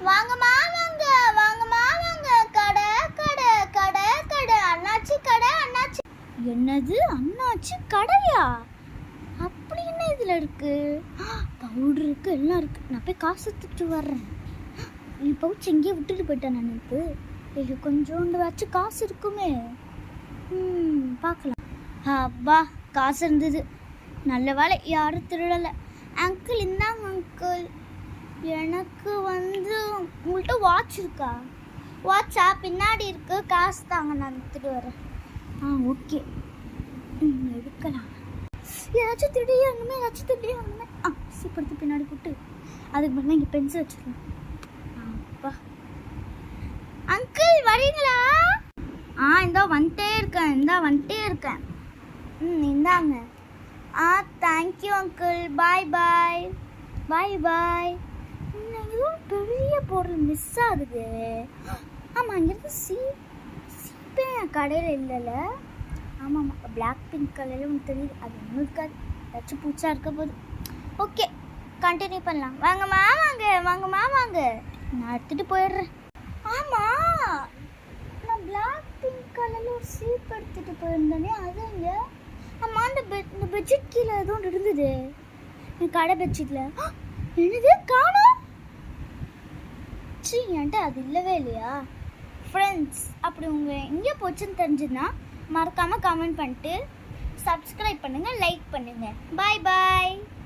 வாங்கம்மா வாங்க, வாங்கம்மா வாங்க, கடை கடை கடை கடை, அண்ணாச்சி கடை அண்ணாச்சி. என்னது அண்ணாச்சி கடையா? அப்படி என்ன இதில் இருக்கு? பவுடர் இருக்கு, எல்லாம் இருக்கு. நான் போய் காசு எடுத்துட்டு வர்றேன். நீ பவுச்சு எங்கேயே விட்டுட்டு போயிட்டேன் நான் இப்போ. இது கொஞ்சோண்டு வச்சு காசு இருக்குமே. பார்க்கலாம். அப்பா காசு இருந்தது, நல்ல வேலை யாரும் திருடலை. அங்கிள் இந்தாங்க அங்கிள், எனக்கு உங்கள்கிட்ட வாட்ச் இருக்கா? வாட்சா? பின்னாடி இருக்கு, காசு தாங்க, நான் எடுத்துட்டு வரேன். ஓகே எடுக்கலாம். ஏதாச்சும் திடீர்னு ஏதாச்சும் திடீர்னு சீப்படுத்து பின்னாடி போட்டு அதுக்கு பதிலாக இங்கே பென்சில் வச்சுக்கலாம். அப்பா அங்கிள் வரீங்களா? இந்தா வந்துட்டே இருக்கேன். இந்தாங்க. தேங்க்யூ அங்கிள், பாய் பாய் பாய் பாய். இதுவும் பெரிய பொருள் மிஸ் ஆகுது. ஆமாம், அங்கேருந்து சீப்பே என் கடையில் இல்லைல்ல. ஆமாம், பிளாக் பிங்க் கலரில் ஒன்று தெரியுது, அது ஒன்றும் இருக்காது, ஏதாச்சும் பூச்சா இருக்க போகுது. ஓகே, கண்டினியூ பண்ணலாம். வாங்கம்மா வாங்க, வாங்கம்மா வாங்க, நான் எடுத்துகிட்டு போயிடுறேன். ஆமாம், நான் பிளாக் பிங்க் கலரில் ஒரு சீப் எடுத்துகிட்டு போயிருந்தேனே, அது இங்கே. ஆமாம், இந்த பெட்ஷீட் கீழே எதுவும் இருந்தது, என் கடை பெட்ஷீட்டில். என்னது காணோம்? என்கிட்ட அது இல்லவே இல்லையா? ஃப்ரெண்ட்ஸ், அப்படி உங்கள் எங்கே போச்சுன்னு தெரிஞ்சுன்னா மறக்காமல் கமெண்ட் பண்ணிட்டு சப்ஸ்கிரைப் பண்ணுங்கள், லைக் பண்ணுங்கள். பாய் பாய்.